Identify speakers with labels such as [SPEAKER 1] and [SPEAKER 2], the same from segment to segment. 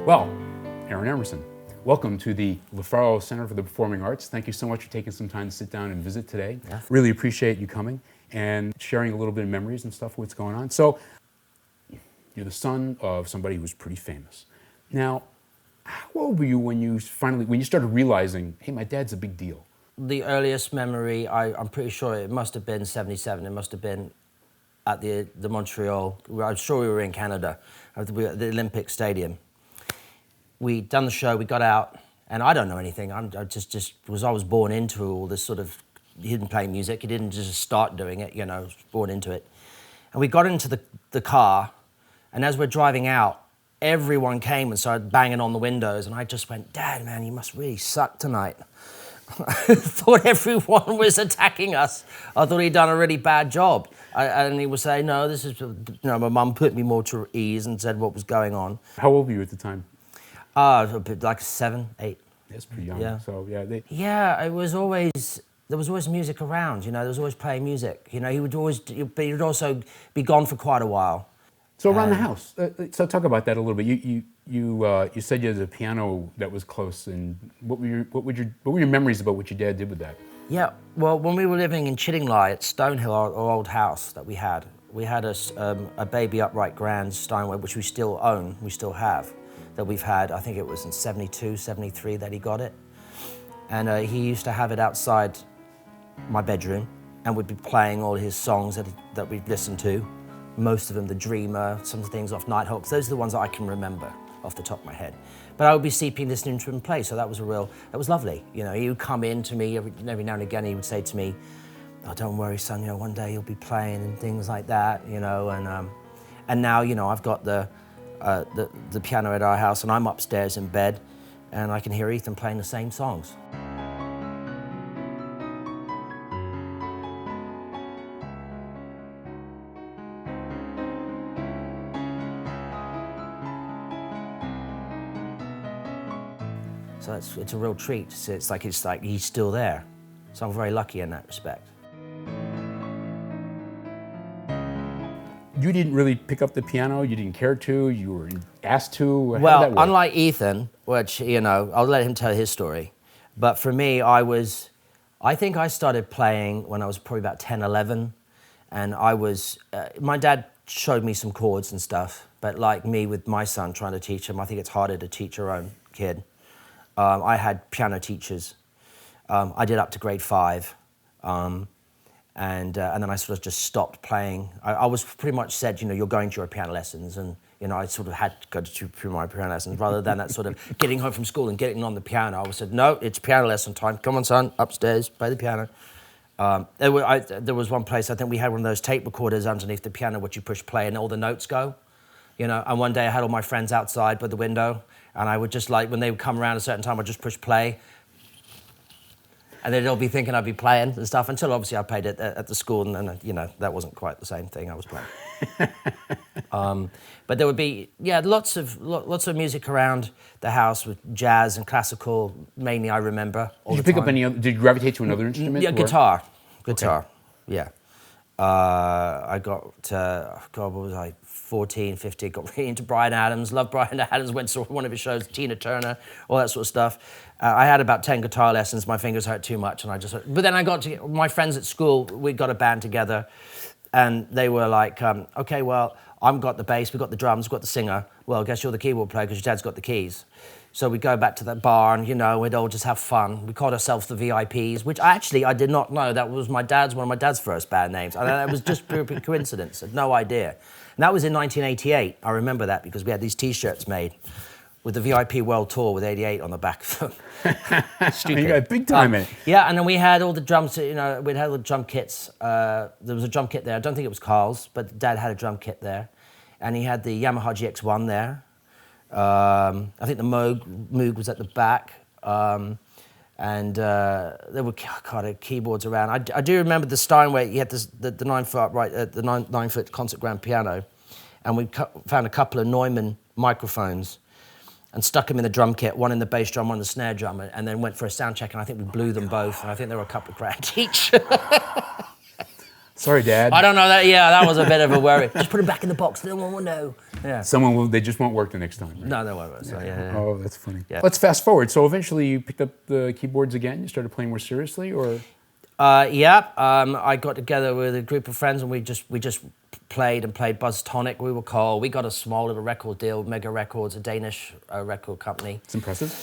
[SPEAKER 1] Well, Aaron Emerson, welcome to the LaFaro Center for the Performing Arts. Thank you so much for taking some time to sit down and visit today.
[SPEAKER 2] Yeah.
[SPEAKER 1] Really appreciate you coming and sharing a little bit of memories and stuff, what's going on. So, you're the son of somebody who's pretty famous. Now, how old were you when you started realizing, hey, my dad's a big deal?
[SPEAKER 2] The earliest memory, I'm pretty sure it must have been 77. It must have been at the Montreal, I'm sure we were in Canada, at the Olympic Stadium. We'd done the show, we got out, and I don't know anything. I was born into all this sort of, he didn't play music, he didn't just start doing it, I was born into it. And we got into the car, and as we're driving out, everyone came and started banging on the windows, and I just went, Dad, man, you must really suck tonight. I thought everyone was attacking us. I thought he'd done a really bad job. And he would say, no, this is, my mum put me more to ease and said what was going on.
[SPEAKER 1] How old were you at the time?
[SPEAKER 2] Like 7, 8.
[SPEAKER 1] That's pretty young.
[SPEAKER 2] Yeah.
[SPEAKER 1] So, yeah.
[SPEAKER 2] Yeah, there was always music around, there was always playing music. He would also be gone for quite a while.
[SPEAKER 1] So around the house, so talk about that a little bit. You said you had a piano that was close, and what were your memories about what your dad did with that?
[SPEAKER 2] Yeah, well, when we were living in Chiddingly at Stonehill, our old house that we had a baby upright grand Steinway, which we still own, we still have, that we've had. I think it was in 72, 73 that he got it, and he used to have it outside my bedroom, and would be playing all his songs that we'd listened to. Most of them, The Dreamer, some things off Nighthawks. Those are the ones that I can remember off the top of my head. But I would be sleeping listening to him play, so that was lovely. He would come in to me every now and again. He would say to me, "Oh, don't worry, son. One day you'll be playing," and things like that. And now I've got the piano at our house, and I'm upstairs in bed, and I can hear Ethan playing the same songs. So it's a real treat. So it's like he's still there. So I'm very lucky in that respect.
[SPEAKER 1] You didn't really pick up the piano. You didn't care to. You were asked to. How did that
[SPEAKER 2] Well,
[SPEAKER 1] work?
[SPEAKER 2] unlike Ethan, which I'll let him tell his story. But for me, I think I started playing when I was probably about 10, 11, and my dad showed me some chords and stuff. But like me with my son, trying to teach him, I think it's harder to teach your own kid. I had piano teachers. I did up to grade 5, and then I sort of just stopped playing. I was pretty much said, you're going to your piano lessons, and I sort of had to go to my piano lessons rather than that sort of getting home from school and getting on the piano. I was said, no, it's piano lesson time. Come on, son, upstairs, play the piano. There was one place, I think we had one of those tape recorders underneath the piano which you push play and all the notes go. And one day I had all my friends outside by the window, and I would just when they would come around a certain time, I'd just push play. And they'd all be thinking I'd be playing and stuff, until obviously I played it at the school, and that wasn't quite the same thing I was playing. But there would be, lots of music around the house with jazz and classical, mainly I remember all the time.
[SPEAKER 1] Did you pick up any other, did you gravitate to another instrument?
[SPEAKER 2] Yeah,
[SPEAKER 1] or?
[SPEAKER 2] guitar,
[SPEAKER 1] Okay.
[SPEAKER 2] yeah. I got, what was I, 14, 15, got really into Bryan Adams, loved Bryan Adams, went to one of his shows, Tina Turner, all that sort of stuff. I had about 10 guitar lessons, my fingers hurt too much, but then I got to, my friends at school, we got a band together, and they were like, okay, well, I've got the bass, we've got the drums, we've got the singer, well, I guess you're the keyboard player because your dad's got the keys. So we'd go back to that bar and, we'd all just have fun. We called ourselves the VIPs, which I did not know. That was one of my dad's first band names. And it was just pure coincidence. I had no idea. And that was in 1988. I remember that because we had these T-shirts made with the VIP World Tour with 88 on the back of them. Stupid.
[SPEAKER 1] You got big time in it.
[SPEAKER 2] Yeah, and then we had all the drums, we'd had all the drum kits. There was a drum kit there. I don't think it was Carl's, but Dad had a drum kit there. And he had the Yamaha GX1 there. I think the Moog was at the back, and there were keyboards around. I do remember the Steinway. He had the 9-foot upright, the 9-foot concert grand piano, and we found a couple of Neumann microphones, and stuck them in the drum kit, one in the bass drum, one in the snare drum, and then went for a sound check. And I think we blew them both. And I think they were a couple of grand each.
[SPEAKER 1] Sorry, Dad.
[SPEAKER 2] I don't know that. Yeah, that was a bit of a worry. Just put them back in the box. No one will know. Yeah.
[SPEAKER 1] They just won't work the next time. Right?
[SPEAKER 2] No, they won't. So, yeah.
[SPEAKER 1] Oh, that's funny.
[SPEAKER 2] Yeah.
[SPEAKER 1] Let's fast forward. So eventually you picked up the keyboards again. You started playing more seriously, or?
[SPEAKER 2] Yeah. I got together with a group of friends and we just played Buzz Tonic. We were called. We got a small little record deal, Mega Records, a Danish record company.
[SPEAKER 1] It's impressive.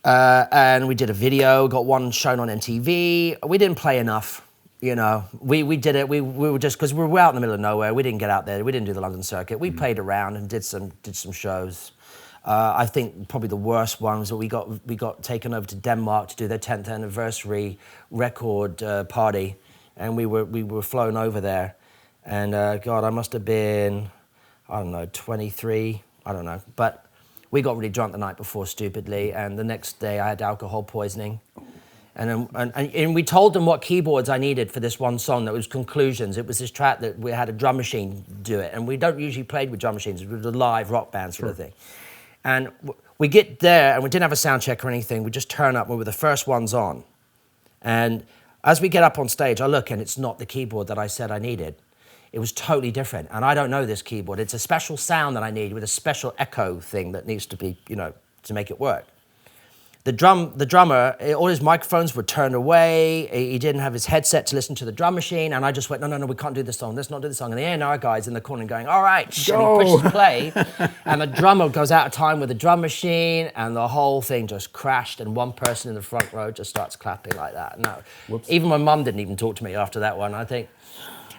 [SPEAKER 2] And we did a video. Got one shown on MTV. We didn't play enough. You know, we did it. We were just because we were out in the middle of nowhere. We didn't get out there. We didn't do the London circuit. We played around and did some shows. I think probably the worst one was that we got taken over to Denmark to do their 10th anniversary record party, and we were flown over there. And God, I must have been, I don't know, 23. I don't know, but we got really drunk the night before stupidly, and the next day I had alcohol poisoning. And we told them what keyboards I needed for this one song that was Conclusions. It was this track that we had a drum machine do it. And we don't usually play with drum machines. It was a live rock band sort of thing. And we get there and we didn't have a sound check or anything. We just turn up. We were the first ones on. And as we get up on stage, I look and it's not the keyboard that I said I needed. It was totally different. And I don't know this keyboard. It's a special sound that I need with a special echo thing that needs to be, you know, to make it work. The drummer, all his microphones were turned away. He didn't have his headset to listen to the drum machine. And I just went, no, we can't do this song. Let's not do this song. And the A&R guy's in the corner going, all right.
[SPEAKER 1] Go.
[SPEAKER 2] And he pushes play. And the drummer goes out of time with the drum machine. And the whole thing just crashed. And one person in the front row just starts clapping like that. No, even my mum didn't even talk to me after that one, I think.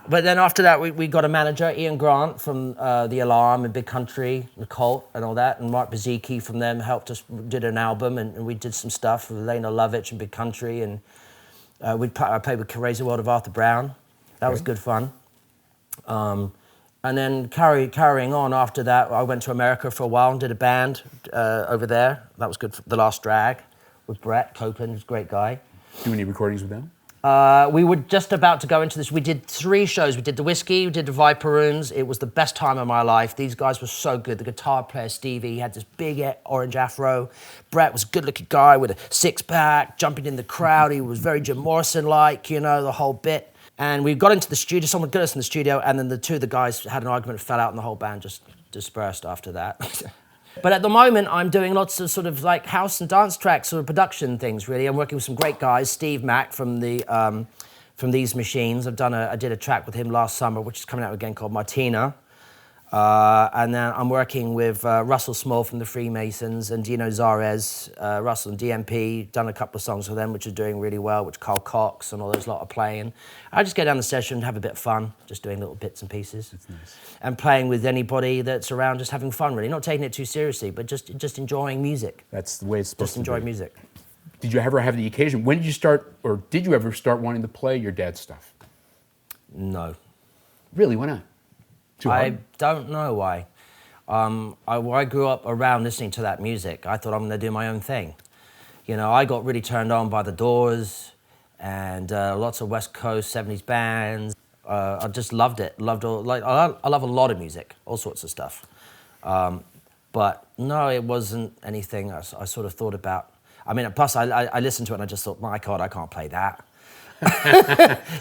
[SPEAKER 2] But then after that, we got a manager, Ian Grant from The Alarm and Big Country, The Cult and all that, and Mark Bazicki from them helped us, did an album, and we did some stuff with Lena Lovitch and Big Country, and I played with Crazy World of Arthur Brown. That was good fun. And then carrying on after that, I went to America for a while and did a band over there. That was good. The Last Drag with Brett Copeland, who's a great guy.
[SPEAKER 1] Do any recordings with them?
[SPEAKER 2] We were just about to go into this. We did 3 shows. We did the Whiskey, we did the Viperoons. It was the best time of my life. These guys were so good. The guitar player, Stevie, he had this big orange afro. Brett was a good-looking guy with a six-pack, jumping in the crowd. He was very Jim Morrison-like, you know, the whole bit. And we got into the studio. Someone got us in the studio, and then the 2 of the guys had an argument, fell out, and the whole band just dispersed after that. But at the moment, I'm doing lots of sort of like house and dance tracks, sort of production things, really. I'm working with some great guys, Steve Mack from These Machines. I did a track with him last summer, which is coming out again, called Martina. And then I'm working with Russell Small from the Freemasons and Dino Zares, Russell and DMP, done a couple of songs with them, which are doing really well, which Carl Cox and all those lot are playing. I just go down the session and have a bit of fun, just doing little bits and pieces.
[SPEAKER 1] That's nice. And
[SPEAKER 2] playing with anybody that's around, just having fun, really. Not taking it too seriously, but just enjoying music.
[SPEAKER 1] That's the way it's supposed to be.
[SPEAKER 2] Just enjoy music.
[SPEAKER 1] Did you ever have the occasion, when did you start, or did you ever start wanting to play your dad's stuff?
[SPEAKER 2] No.
[SPEAKER 1] Really, why not? Too hard?
[SPEAKER 2] I don't know why. I grew up around listening to that music. I thought I'm going to do my own thing. You know, I got really turned on by the Doors and lots of West Coast 70s bands. I just loved it. Loved all. Like I love a lot of music, all sorts of stuff. But no, it wasn't anything I sort of thought about. I mean, plus I listened to it and I just thought, my God, I can't play that.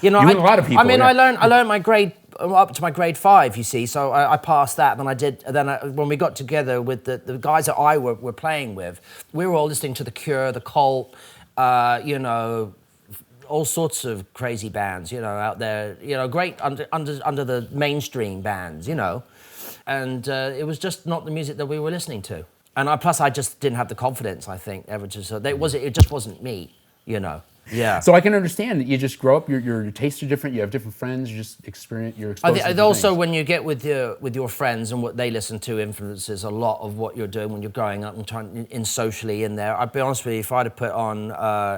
[SPEAKER 2] You know,
[SPEAKER 1] you and a lot of people.
[SPEAKER 2] I mean,
[SPEAKER 1] yeah.
[SPEAKER 2] I learned my grade up to my grade 5. You see, so I passed that. When we got together with the guys that I were playing with, we were all listening to The Cure, The Cult, you know, all sorts of crazy bands, you know, out there, you know, great under the mainstream bands, you know, and it was just not the music that we were listening to. And plus, I just didn't have the confidence, I think, ever to. So it just wasn't me, you know. Yeah.
[SPEAKER 1] So I can understand that you just grow up, your tastes are different, you have different friends, you just experience, you're exposed to different
[SPEAKER 2] also,
[SPEAKER 1] things.
[SPEAKER 2] when you get with your friends and what they listen to influences a lot of what you're doing when you're growing up and trying in socially in there. I'll be honest with you, if I'd have put on,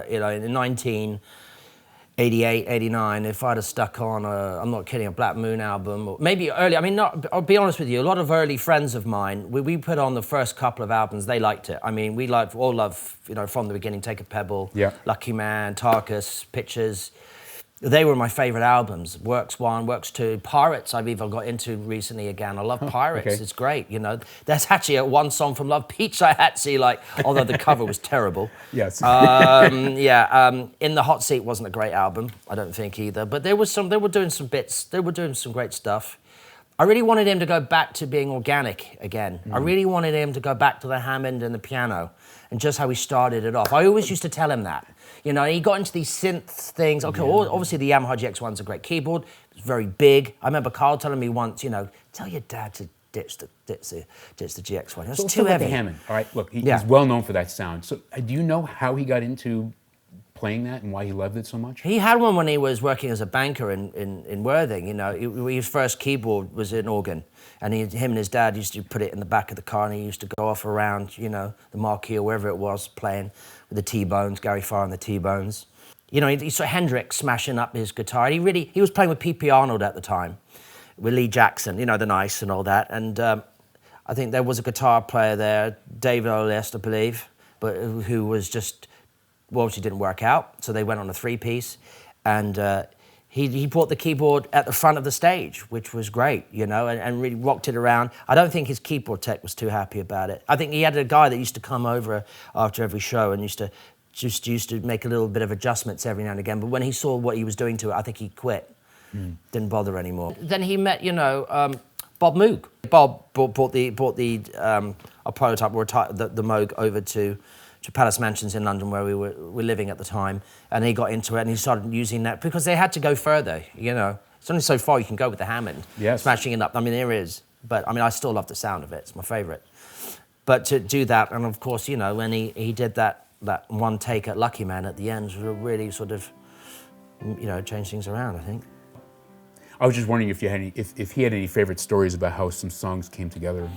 [SPEAKER 2] you know, in 1988, 89, if I'd have stuck on, I'm not kidding, a Black Moon album, or maybe early, I mean, I'll be honest with you, a lot of early friends of mine, we put on the first couple of albums, they liked it. I mean, we all love, you know, From the Beginning, Take a Pebble,
[SPEAKER 1] yeah.
[SPEAKER 2] Lucky Man, Tarkus, Pictures, They were my favorite albums. Works 1, Works 2, Pirates I've even got into recently again. I love Pirates,
[SPEAKER 1] okay.
[SPEAKER 2] It's great, you know. There's actually one song from Love Beach I actually like, although the cover was terrible.
[SPEAKER 1] Yes.
[SPEAKER 2] In the Hot Seat wasn't a great album, I don't think either. But they were doing some bits, they were doing some great stuff. I really wanted him to go back to being organic again. I really wanted him to go back to the Hammond and the piano and just how he started it off. I always used to tell him that. You know, he got into these synth things. Okay, obviously the Yamaha GX1's a great keyboard. It's very big. I remember Carl telling me once, you know, tell your dad to ditch the GX1. It's too heavy.
[SPEAKER 1] The Hammond. All right, look, he's well known for that sound. So do you know how he got into playing that and why he loved it so much?
[SPEAKER 2] He had one when he was working as a banker in Worthing. You know, his first keyboard was an organ, and him and his dad used to put it in the back of the car, and he used to go off around, you know, the Marquee or wherever it was, playing with the T-Bones, Gary Farr and the T-Bones. You know, he saw Hendrix smashing up his guitar. He was playing with P.P. Arnold at the time, with Lee Jackson, you know, the Nice and all that. And I think there was a guitar player there, David Olest, I believe, but who was just, well, obviously didn't work out, so they went on a 3-piece, and he brought the keyboard at the front of the stage, which was great, you know, and really rocked it around. I don't think his keyboard tech was too happy about it. I think he had a guy that used to come over after every show and used to make a little bit of adjustments every now and again, but when he saw what he was doing to it, I think he quit. Didn't bother anymore. Then he met, you know, Bob Moog. Bob brought a prototype, or the Moog over to Palace Mansions in London, where we were living at the time, and he got into it and he started using that because they had to go further, you know. It's only so far you can go with the Hammond, smashing it up. I mean, there is, but I mean, I still love the sound of it. It's my favorite. But to do that, and of course, you know, when he did that one take at Lucky Man at the end, really sort of, you know, changed things around, I think.
[SPEAKER 1] I was just wondering if you had if he had any favorite stories about how some songs came together.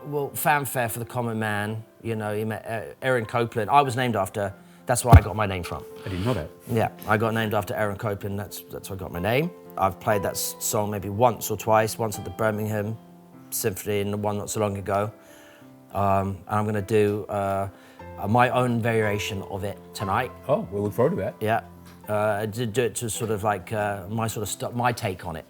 [SPEAKER 2] Well, Fanfare for the Common Man, you know, he met Aaron Copland. I was named after, that's where I got my name from.
[SPEAKER 1] I didn't know that.
[SPEAKER 2] Yeah, I got named after Aaron Copland, that's where I got my name. I've played that song maybe once or twice, once at the Birmingham Symphony and one not so long ago. And I'm gonna do my own variation of it tonight.
[SPEAKER 1] Oh, we'll look forward to that.
[SPEAKER 2] Yeah, to do it to sort of like my take on it.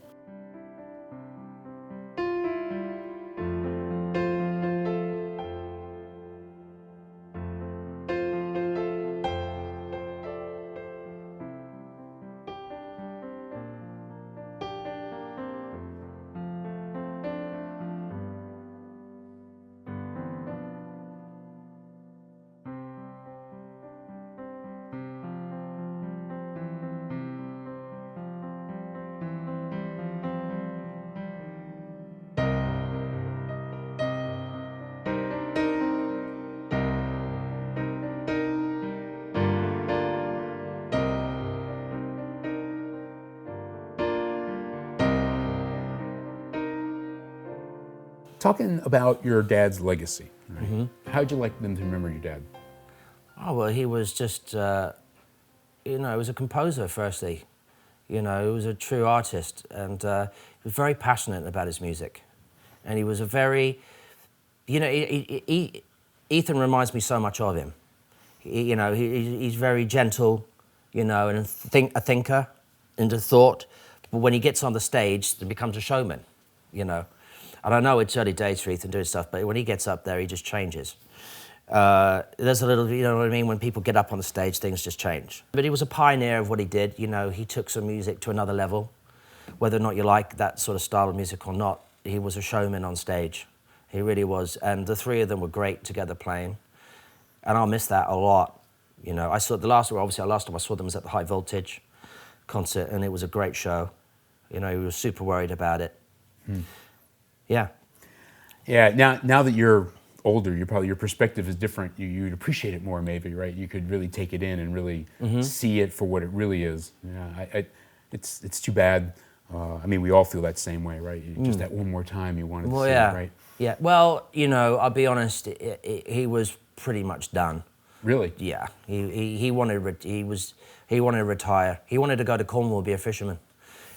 [SPEAKER 1] Talking about your dad's legacy, right? How'd you like them to remember your dad?
[SPEAKER 2] Oh, well, he was just, you know, he was a composer, firstly. You know, he was a true artist, and he was very passionate about his music. And he was a very, you know, Ethan reminds me so much of him. You know, he's very gentle, you know, and a thinker into thought. But when he gets on the stage, he becomes a showman, you know. And I know it's early days for Ethan doing stuff, but when he gets up there, he just changes. There's a little, you know what I mean, when people get up on the stage, things just change. But he was a pioneer of what he did, you know, he took some music to another level. Whether or not you like that sort of style of music or not, he was a showman on stage. He really was, and the three of them were great together playing. And I'll miss that a lot, you know. The last time I saw them was at the High Voltage concert, and it was a great show. You know, he was super worried about it. Yeah.
[SPEAKER 1] Yeah, now that you're older, your perspective is different. You'd appreciate it more, maybe, right? You could really take it in and really see it for what it really is. Yeah, it's too bad. I mean, we all feel that same way, right? Just that one more time you wanted to see it, right?
[SPEAKER 2] Yeah, well, you know, I'll be honest, he was pretty much done.
[SPEAKER 1] Really?
[SPEAKER 2] Yeah, he wanted to retire. He wanted to go to Cornwall and be a fisherman.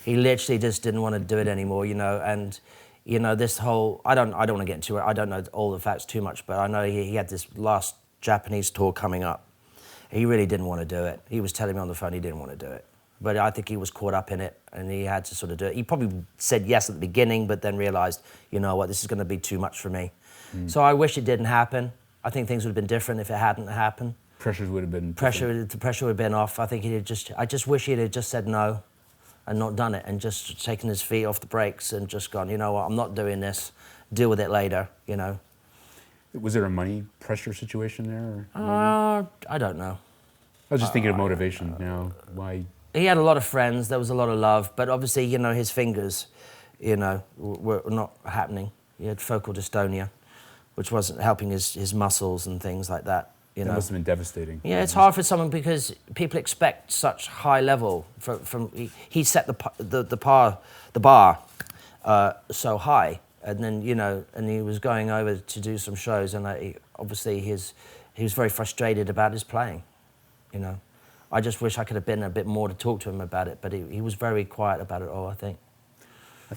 [SPEAKER 2] He literally just didn't want to do it anymore, you know, and you know, this whole, I don't want to get into it, I don't know all the facts too much, but I know he had this last Japanese tour coming up. He really didn't want to do it. He was telling me on the phone he didn't want to do it. but I think he was caught up in it and he had to sort of do it. He probably said yes at the beginning, but then realized, you know what, this is going to be too much for me. So I wish it didn't happen. I think things would have been different if it hadn't happened.
[SPEAKER 1] Pressures would have been
[SPEAKER 2] The pressure would have been off. I think I just wish he'd have just said no and not done it and just taken his feet off the brakes and just gone, you know what, I'm not doing this. Deal with it later, you know.
[SPEAKER 1] Was there a money pressure situation there?
[SPEAKER 2] I don't know.
[SPEAKER 1] I was just thinking of motivation. You know, why?
[SPEAKER 2] He had a lot of friends. There was a lot of love, but obviously, you know, his fingers, you know, were not happening. He had focal dystonia, which wasn't helping his muscles and things like that. You know,
[SPEAKER 1] That must have been devastating.
[SPEAKER 2] yeah, it's hard for someone because people expect such high level from he set the bar so high, and then you know, and he was going over to do some shows, and obviously he was very frustrated about his playing. You know, I just wish I could have been a bit more to talk to him about it, but he was very quiet about it all. I think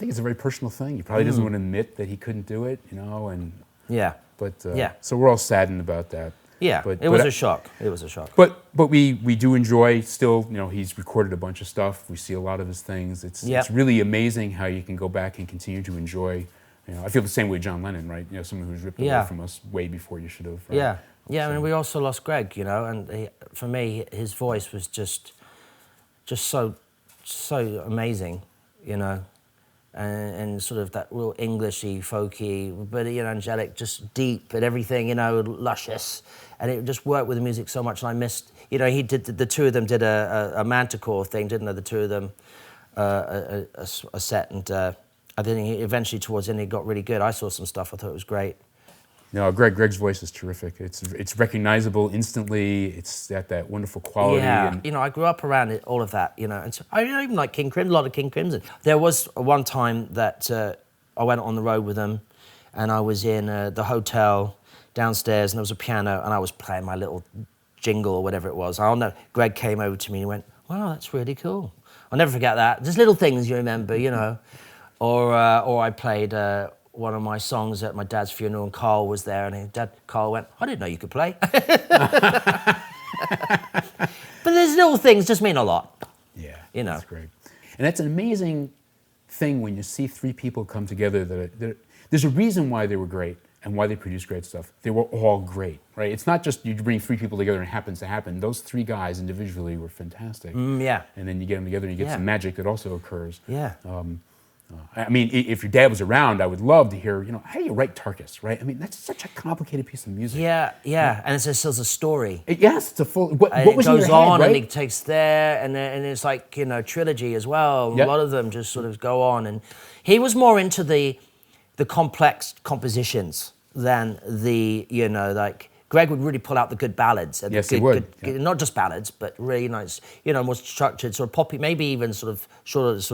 [SPEAKER 1] it's a very personal thing. He probably doesn't want to admit that he couldn't do it. You know, and
[SPEAKER 2] yeah,
[SPEAKER 1] but
[SPEAKER 2] yeah.
[SPEAKER 1] So we're all saddened about that.
[SPEAKER 2] Yeah, it was a shock. It was a shock.
[SPEAKER 1] But we do enjoy still, you know, he's recorded a bunch of stuff. We see a lot of his things. It's really amazing how you can go back and continue to enjoy. You know, I feel the same way John Lennon, right? You know, someone who's ripped away from us way before you should have. Right?
[SPEAKER 2] Yeah, yeah. I mean, we also lost Greg, you know, and for me, his voice was just so amazing, you know, and sort of that real Englishy, folky, but you know, angelic, just deep and everything, you know, luscious, and it just worked with the music so much. And I missed, you know, he did the two of them did a Manticore thing, didn't they? The two of them a set, and I think eventually towards the end it got really good. I saw some stuff, I thought it was great.
[SPEAKER 1] No, Greg's voice is terrific. It's recognizable instantly. It's got that wonderful quality.
[SPEAKER 2] Yeah,
[SPEAKER 1] and
[SPEAKER 2] you know, I grew up around it, all of that, you know, and so I even like King Crimson, a lot of King Crimson. There was one time that I went on the road with them, and I was in the hotel downstairs, and there was a piano, and I was playing my little jingle or whatever it was. I don't know. Greg came over to me and he went, "Wow, that's really cool." I'll never forget that. Just little things you remember, you know. Or I played one of my songs at my dad's funeral, and Carl was there, and Carl went, "I didn't know you could play." But there's little things just mean a lot.
[SPEAKER 1] Yeah,
[SPEAKER 2] you know,
[SPEAKER 1] that's great. And that's an amazing thing when you see three people come together. There's a reason why they were great and why they produced great stuff. They were all great, right? It's not just you bring three people together and it happens to happen. Those three guys individually were fantastic.
[SPEAKER 2] Yeah.
[SPEAKER 1] And then you get them together and you get some magic that also occurs.
[SPEAKER 2] Yeah.
[SPEAKER 1] I mean, if your dad was around, I would love to hear, you know, how do you write Tarkus, right? I mean, that's such a complicated piece of music.
[SPEAKER 2] Yeah, yeah, and it's a story.
[SPEAKER 1] Yes, it's a full. What was
[SPEAKER 2] it
[SPEAKER 1] in your
[SPEAKER 2] goes
[SPEAKER 1] head,
[SPEAKER 2] on,
[SPEAKER 1] right?
[SPEAKER 2] and it takes there, and it's like, you know, trilogy as well.
[SPEAKER 1] Yep.
[SPEAKER 2] A lot of them just sort of go on, and he was more into the complex compositions than the, you know, like. Greg would really pull out the good ballads. And
[SPEAKER 1] Yes,
[SPEAKER 2] he
[SPEAKER 1] would.
[SPEAKER 2] Not just ballads, but really nice, you know, more structured, sort of poppy, maybe even sort of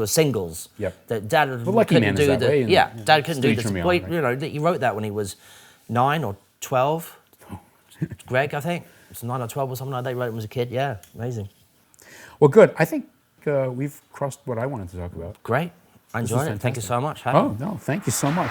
[SPEAKER 2] singles.
[SPEAKER 1] Yep.
[SPEAKER 2] That Dad
[SPEAKER 1] Lucky
[SPEAKER 2] couldn't
[SPEAKER 1] Man is
[SPEAKER 2] do
[SPEAKER 1] that way, and,
[SPEAKER 2] Dad couldn't do this.
[SPEAKER 1] Turn Me On,
[SPEAKER 2] Well,
[SPEAKER 1] right?
[SPEAKER 2] you know, he wrote that when he was 9 or 12. Greg, I think. It's 9 or 12 or something like that. He wrote it when he was a kid. Yeah, amazing.
[SPEAKER 1] Well, good. I think we've crossed what I wanted to talk about.
[SPEAKER 2] Great. I enjoyed it. Thank you
[SPEAKER 1] fantastic.
[SPEAKER 2] so much.
[SPEAKER 1] Oh, no, thank you so much.